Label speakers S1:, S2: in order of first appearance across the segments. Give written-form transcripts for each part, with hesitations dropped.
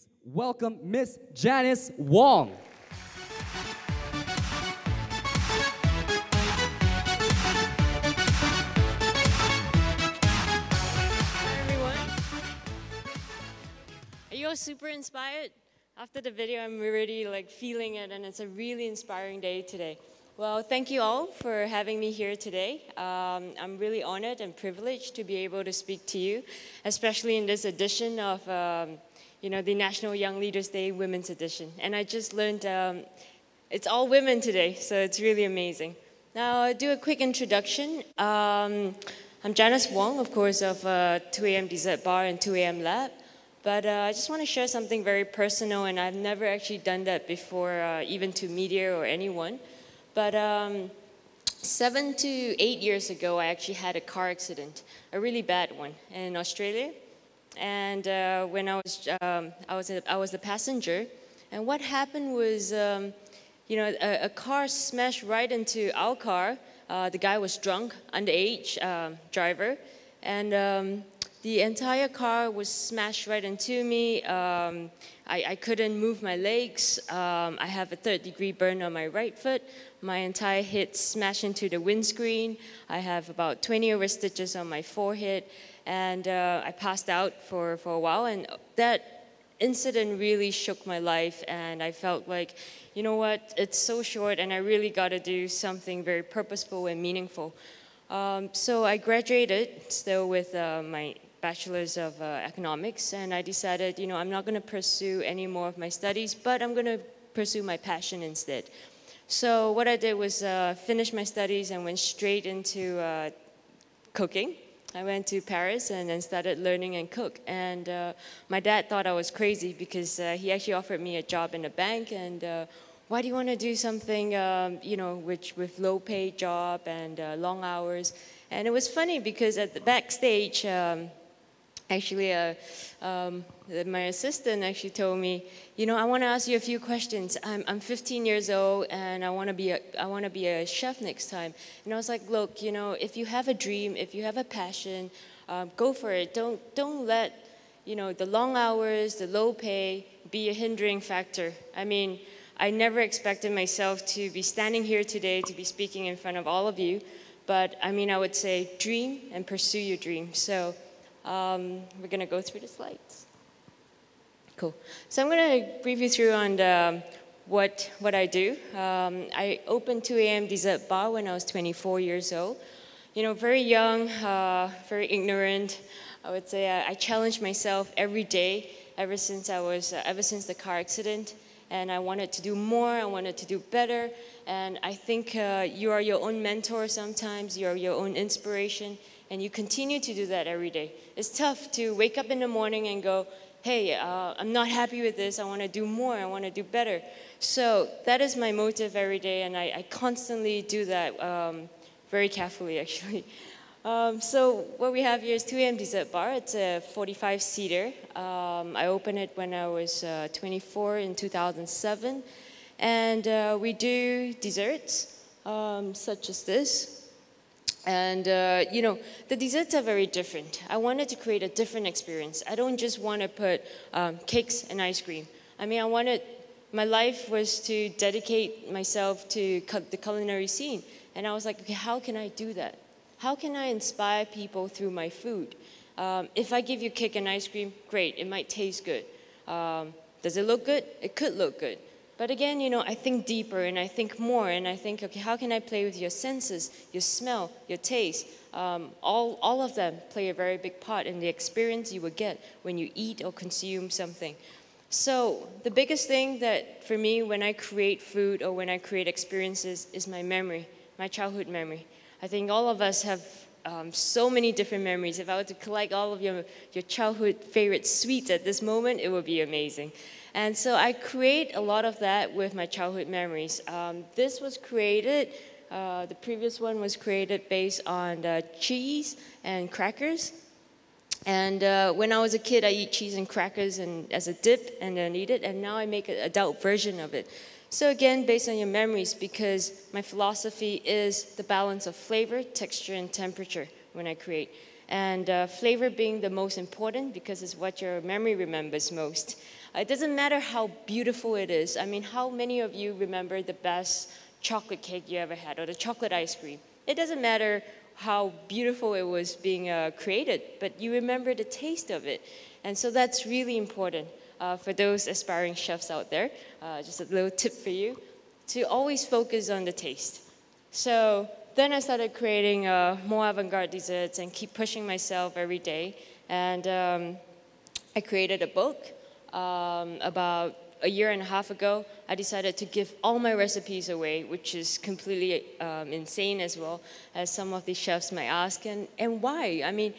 S1: please welcome Miss Janice Wong.
S2: Hi everyone. Are you all super inspired? After the video, I'm already feeling it, and it's a really inspiring day today. Well, thank you all for having me here today. I'm really honored and privileged to be able to speak to you, especially in this edition of the National Young Leaders Day Women's Edition. And I just learned it's all women today, so it's really amazing. Now, I'll do a quick introduction. I'm Janice Wong, of course, of 2AM Dessert Bar and 2AM Lab. But I just want to share something very personal, and I've never actually done that before, even to media or anyone. But 7 to 8 years ago, I actually had a car accident, a really bad one, in Australia. And when I was the passenger, and what happened was, a car smashed right into our car. The guy was drunk, underage driver, and the entire car was smashed right into me. I couldn't move my legs. I have a third-degree burn on my right foot. My entire head smashed into the windscreen. I have about 20 over stitches on my forehead, and I passed out for a while. And that incident really shook my life, and I felt like, you know what, it's so short, and I really got to do something very purposeful and meaningful. So I graduated still with my Bachelor's of Economics, and I decided, I'm not going to pursue any more of my studies, but I'm going to pursue my passion instead. So what I did was finish my studies and went straight into cooking. I went to Paris and then started learning and cook. And my dad thought I was crazy because he actually offered me a job in a bank. And why do you want to do something, with low paid job and long hours? And it was funny because at the backstage, my assistant actually told me, I want to ask you a few questions. I'm 15 years old, and I want to be a chef next time. And I was like, look, if you have a dream, if you have a passion, go for it. Don't let, the long hours, the low pay be a hindering factor. I mean, I never expected myself to be standing here today to be speaking in front of all of you, but I would say dream and pursue your dream. So. We're going to go through the slides. Cool. So I'm going to brief you through on what I do. I opened 2AM Dessert Bar when I was 24 years old. Very young, very ignorant. I would say I challenged myself every day ever since the car accident. And I wanted to do more. I wanted to do better. And I think you are your own mentor sometimes. You are your own inspiration. And you continue to do that every day. It's tough to wake up in the morning and go, hey, I'm not happy with this. I want to do more. I want to do better. So that is my motive every day, and I constantly do that very carefully, actually. So what we have here is 2AM Dessert Bar. It's a 45-seater. I opened it when I was 24 in 2007. And we do desserts such as this. And, the desserts are very different. I wanted to create a different experience. I don't just want to put cakes and ice cream. My life was to dedicate myself to the culinary scene. And I was like, okay, how can I do that? How can I inspire people through my food? If I give you cake and ice cream, great, it might taste good. Does it look good? It could look good. But again, I think deeper and I think more, and I think, okay, how can I play with your senses, your smell, your taste? All of them play a very big part in the experience you will get when you eat or consume something. So the biggest thing that for me when I create food or when I create experiences is my memory, my childhood memory. I think all of us have so many different memories. If I were to collect all of your childhood favorite sweets at this moment, it would be amazing. And so I create a lot of that with my childhood memories. This was created, the previous one was created based on cheese and crackers. And when I was a kid, I eat cheese and crackers as a dip and then eat it. And now I make an adult version of it. So again, based on your memories, because my philosophy is the balance of flavor, texture, and temperature when I create. And flavor being the most important because it's what your memory remembers most. It doesn't matter how beautiful it is. I mean, how many of you remember the best chocolate cake you ever had or the chocolate ice cream? It doesn't matter how beautiful it was being created, but you remember the taste of it. And so that's really important for those aspiring chefs out there. Just a little tip for you, to always focus on the taste. So then I started creating more avant-garde desserts and keep pushing myself every day. And I created a book. About a year and a half ago, I decided to give all my recipes away, which is completely insane as well, as some of the chefs might ask. And why? I mean,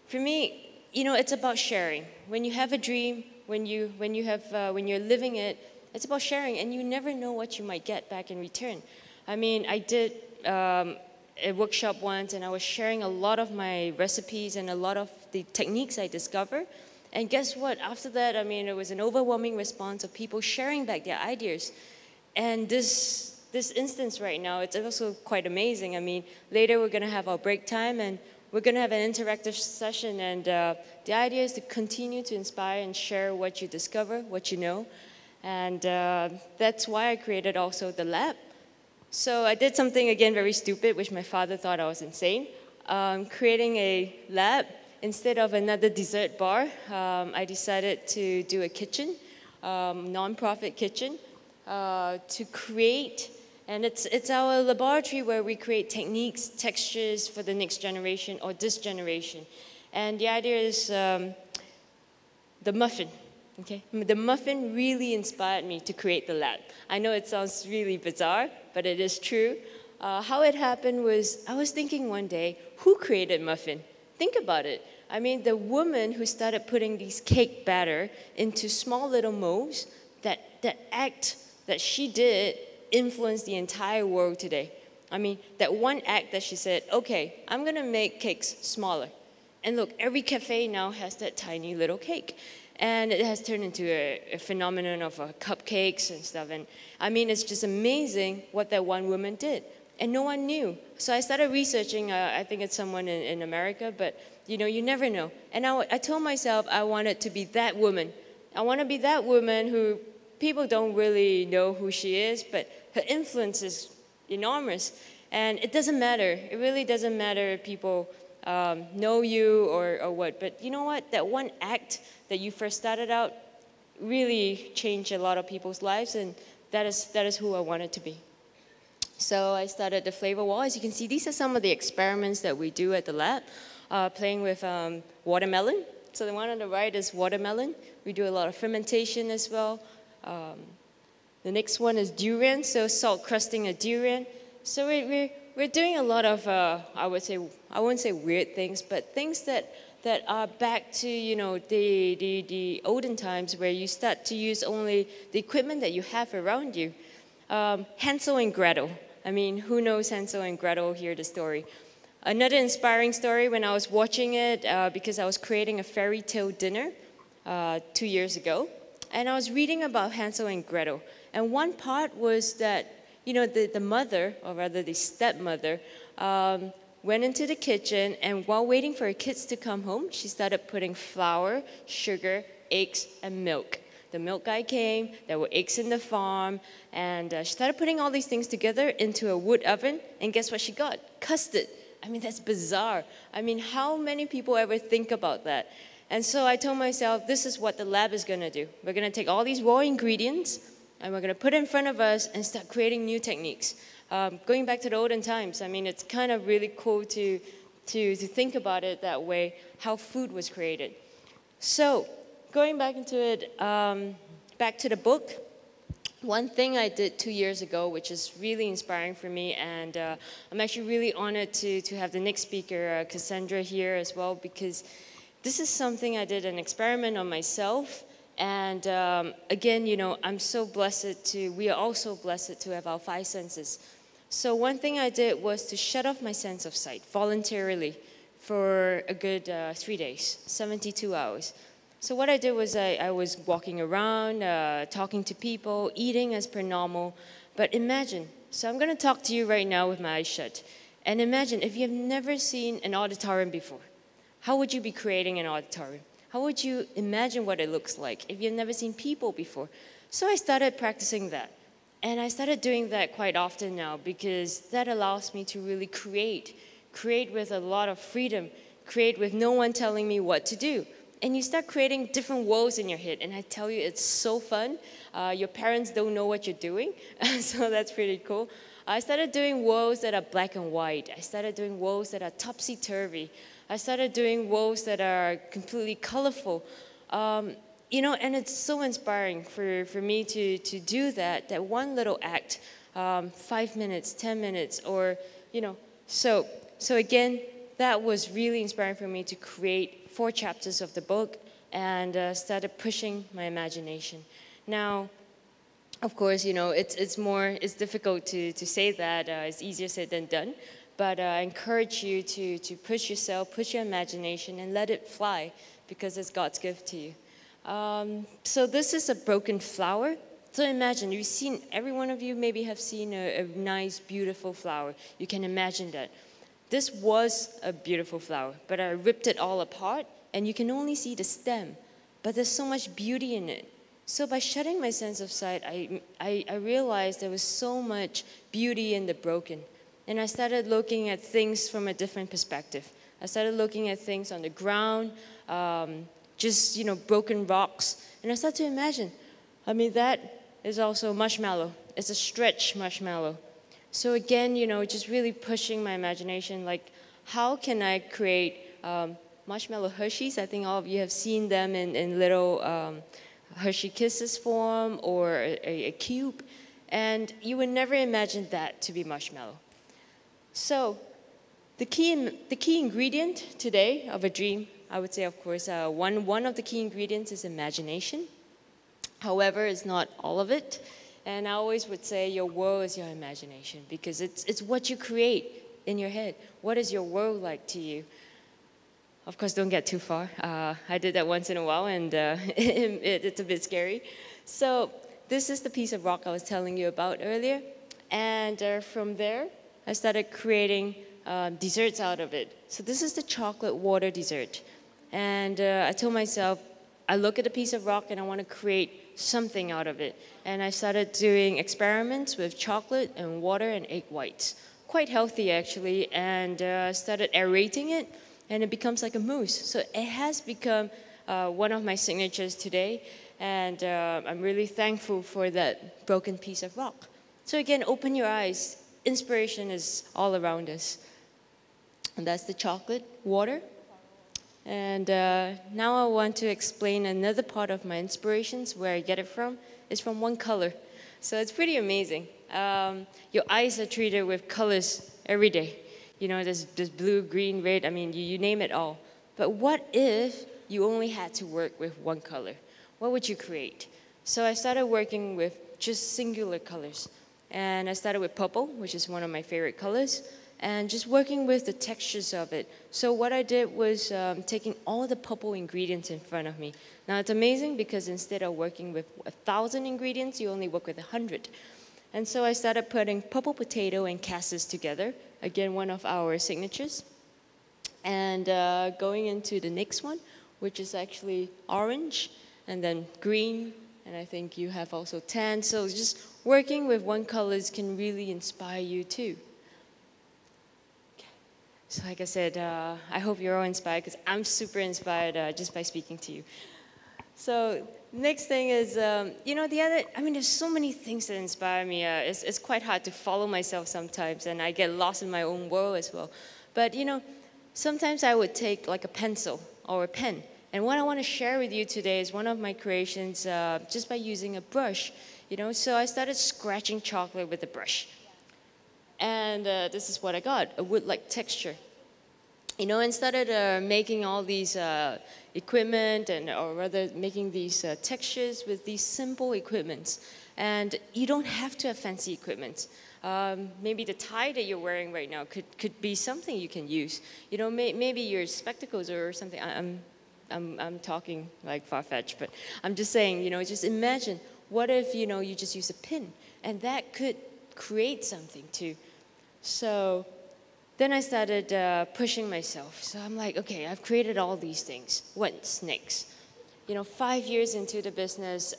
S2: for me, you know, it's about sharing. When you have a dream, when you're living it, it's about sharing, and you never know what you might get back in return. I mean, I did a workshop once, and I was sharing a lot of my recipes and a lot of the techniques I discovered. And guess what? After that, I mean, it was an overwhelming response of people sharing back their ideas. And this instance right now, it's also quite amazing. I mean, later we're going to have our break time, and we're going to have an interactive session. And the idea is to continue to inspire and share what you discover, what you know. And that's why I created also the lab. So I did something, again, very stupid, which my father thought I was insane. Creating a lab. Instead of another dessert bar, I decided to do a kitchen, non-profit kitchen, to create, and it's our laboratory where we create techniques, textures for the next generation or this generation. And the idea is the muffin. Okay? The muffin really inspired me to create the lab. I know it sounds really bizarre, but it is true. How it happened was, I was thinking one day, who created muffin? Think about it. I mean, the woman who started putting these cake batter into small little molds, that act that she did influenced the entire world today. I mean, that one act that she said, okay, I'm gonna make cakes smaller. And look, every cafe now has that tiny little cake. And it has turned into a phenomenon of cupcakes and stuff. And I mean, it's just amazing what that one woman did. And no one knew. So I started researching, I think it's someone in America, but you know, you never know. And I told myself I wanted to be that woman. I want to be that woman who people don't really know who she is, but her influence is enormous. And it doesn't matter. It really doesn't matter if people know you or what. But you know what? That one act that you first started out really changed a lot of people's lives, and that is who I wanted to be. So I started the flavor wall. As you can see, these are some of the experiments that we do at the lab, playing with watermelon. So the one on the right is watermelon. We do a lot of fermentation as well. The next one is durian, so salt crusting a durian. So we're doing a lot of, I wouldn't say weird things, but things that are back to, you know, the olden times where you start to use only the equipment that you have around you. Hansel and Gretel. I mean, who knows Hansel and Gretel? Hear the story. Another inspiring story when I was watching it, because I was creating a fairy tale dinner 2 years ago, and I was reading about Hansel and Gretel. And one part was that, you know, the mother, or rather the stepmother, went into the kitchen, and while waiting for her kids to come home, she started putting flour, sugar, eggs, and milk. The milk guy came, there were eggs in the farm, and she started putting all these things together into a wood oven, and guess what she got? Custard. I mean, that's bizarre. I mean, how many people ever think about that? And so I told myself, this is what the lab is gonna do. We're gonna take all these raw ingredients, and we're gonna put it in front of us and start creating new techniques. Going back to the olden times, I mean, it's kind of really cool to think about it that way, how food was created. So, going back into it, back to the book, one thing I did 2 years ago, which is really inspiring for me, and I'm actually really honored to have the next speaker, Cassandra, here as well, because this is something I did an experiment on myself, and again, you know, we are all so blessed to have our 5 senses. So one thing I did was to shut off my sense of sight voluntarily for a good 3 days, 72 hours. So what I did was I was walking around, talking to people, eating as per normal. But imagine, so I'm going to talk to you right now with my eyes shut. And imagine if you have never seen an auditorium before, how would you be creating an auditorium? How would you imagine what it looks like if you've never seen people before? So I started practicing that. And I started doing that quite often now because that allows me to really create with a lot of freedom, create with no one telling me what to do. And you start creating different worlds in your head. And I tell you, it's so fun. Your parents don't know what you're doing, so that's pretty cool. I started doing worlds that are black and white. I started doing worlds that are topsy-turvy. I started doing worlds that are completely colorful. You know, and it's so inspiring for me to do that one little act, 5 minutes, 10 minutes, or, you know. So again, that was really inspiring for me to create 4 chapters of the book and started pushing my imagination. Now, of course, you know, it's difficult to say that. It's easier said than done. But I encourage you to push yourself, push your imagination, and let it fly because it's God's gift to you. So this is a broken flower. So imagine, every one of you maybe have seen a nice, beautiful flower. You can imagine that. This was a beautiful flower, but I ripped it all apart, and you can only see the stem. But there's so much beauty in it. So by shutting my sense of sight, I realized there was so much beauty in the broken. And I started looking at things from a different perspective. I started looking at things on the ground, just, you know, broken rocks. And I started to imagine, I mean, that is also marshmallow. It's a stretch marshmallow. So again, you know, just really pushing my imagination, like, how can I create marshmallow Hershey's? I think all of you have seen them in little Hershey Kisses form or a cube. And you would never imagine that to be marshmallow. So the key ingredient today of a dream, I would say, of course, one of the key ingredients is imagination. However, it's not all of it. And I always would say your world is your imagination because it's what you create in your head. What is your world like to you? Of course, don't get too far. I did that once in a while, and it's a bit scary. So this is the piece of rock I was telling you about earlier. And from there, I started creating desserts out of it. So this is the chocolate water dessert. And I told myself, I look at a piece of rock and I want to create something out of it. And I started doing experiments with chocolate and water and egg whites. Quite healthy, actually. And started aerating it, and it becomes like a mousse. So it has become one of my signatures today. And I'm really thankful for that broken piece of rock. So again, open your eyes. Inspiration is all around us. And that's the chocolate water. And now I want to explain another part of my inspirations, where I get it from. It's from one color. So it's pretty amazing. Your eyes are treated with colors every day. You know, there's blue, green, red, I mean, you name it all. But what if you only had to work with one color? What would you create? So I started working with just singular colors. And I started with purple, which is one of my favorite colors, and just working with the textures of it. So what I did was taking all the purple ingredients in front of me. Now it's amazing because instead of working with 1,000 ingredients, you only work with 100. And so I started putting purple potato and cassis together, again, one of our signatures. And going into the next one, which is actually orange, and then green, and I think you have also tan. So just working with one colors can really inspire you too. Okay. So like I said, I hope you're all inspired because I'm super inspired just by speaking to you. So next thing is, you know, there's so many things that inspire me. It's quite hard to follow myself sometimes, and I get lost in my own world as well. But, you know, sometimes I would take like a pencil or a pen. And what I want to share with you today is one of my creations just by using a brush. You know, so I started scratching chocolate with a brush. And this is what I got, a wood-like texture. You know, and started making all these equipment, or rather making these textures with these simple equipments. And you don't have to have fancy equipment. Maybe the tie that you're wearing right now could be something you can use. You know, maybe your spectacles or something. I'm talking like far-fetched, but I'm just saying, you know, just imagine, what if, you know, you just use a pin, and that could create something too. So then I started pushing myself. So I'm like, okay, I've created all these things. What's next? 5 years into the business,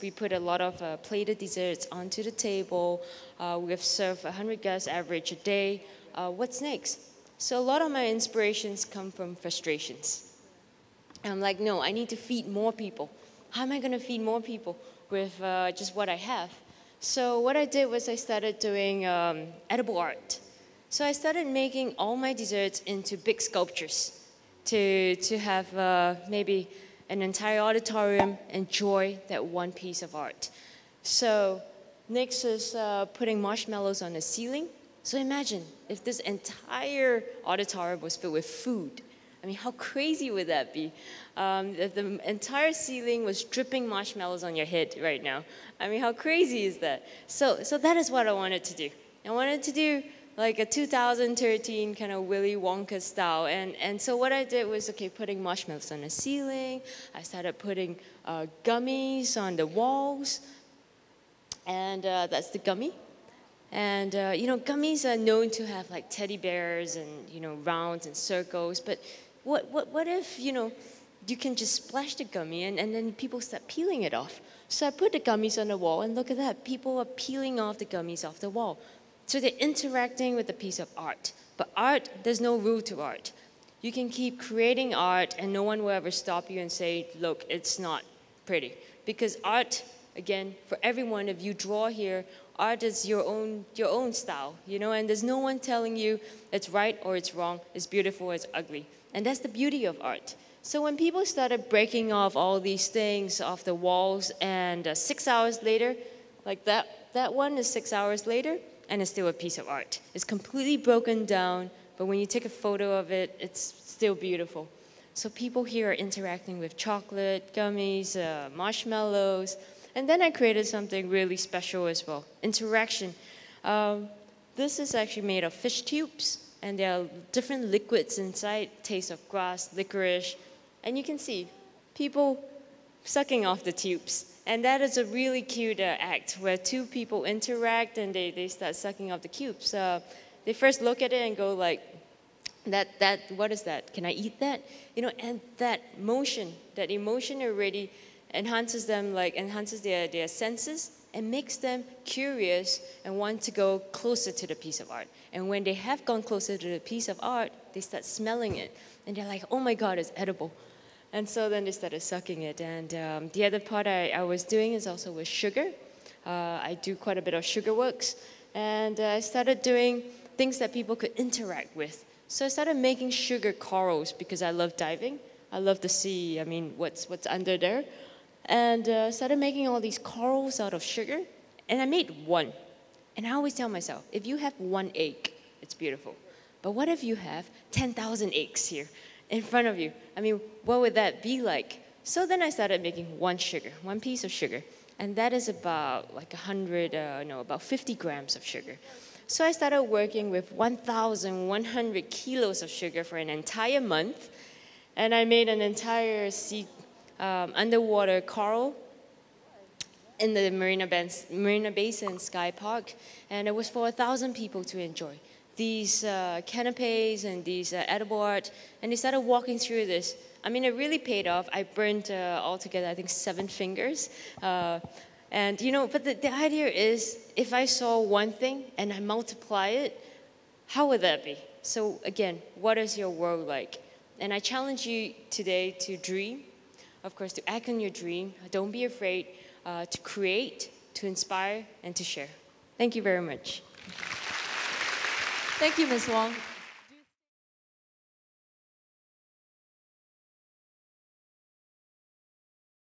S2: we put a lot of plated desserts onto the table. We've served 100 guests average a day. What's next? So a lot of my inspirations come from frustrations. And I'm like, no, I need to feed more people. How am I going to feed more people with just what I have? So what I did was I started doing edible art. So I started making all my desserts into big sculptures to have maybe an entire auditorium enjoy that one piece of art. So next is putting marshmallows on the ceiling. So imagine if this entire auditorium was filled with food. I mean, how crazy would that be? If the entire ceiling was dripping marshmallows on your head right now. I mean, how crazy is that? So that is what I wanted to do. I wanted to do like a 2013 kind of Willy Wonka style. And so what I did was, okay, putting marshmallows on the ceiling. I started putting gummies on the walls. And that's the gummy. And, gummies are known to have like teddy bears and, rounds and circles. But what if, you can just splash the gummy and then people start peeling it off. So I put the gummies on the wall and look at that. People are peeling off the gummies off the wall. So they're interacting with a piece of art. But art, there's no rule to art. You can keep creating art and no one will ever stop you and say, look, it's not pretty. Because art, again, for everyone, if you draw here, art is your own style, and there's no one telling you it's right or it's wrong, it's beautiful or it's ugly. And that's the beauty of art. So when people started breaking off all these things off the walls and 6 hours later, like that one is 6 hours later, and it's still a piece of art. It's completely broken down, but when you take a photo of it, it's still beautiful. So people here are interacting with chocolate, gummies, marshmallows, and then I created something really special as well, interaction. This is actually made of fish tubes, and there are different liquids inside, taste of grass, licorice, and you can see people sucking off the tubes. And that is a really cute act where two people interact and they start sucking off the cubes. They first look at it and go like, what is that? Can I eat that? And that emotion already enhances their senses and makes them curious and want to go closer to the piece of art. And when they have gone closer to the piece of art, they start smelling it. And they're like, oh my God, it's edible. And so then they started sucking it. And the other part I was doing is also with sugar. I do quite a bit of sugar works. And I started doing things that people could interact with. So I started making sugar corals because I love diving. I love the sea. I mean, what's under there? And started making all these corals out of sugar. And I made one. And I always tell myself, if you have one egg, it's beautiful. But what if you have 10,000 eggs here in front of you? I mean, what would that be like? So then I started making one piece of sugar. And that is about like about 50 grams of sugar. So I started working with 1,100 kilos of sugar for an entire month. And I made an entire underwater coral in the Marina Basin Sky Park. And it was for 1,000 people to enjoy. These canapes and these edible art, and they started walking through this. I mean, it really paid off. I burned altogether, I think, 7 fingers. But the idea is, if I saw one thing and I multiply it, how would that be? So again, what is your world like? And I challenge you today to dream, of course, to act on your dream. Don't be afraid to create, to inspire, and to share. Thank you very much.
S3: Thank you, Ms. Wong.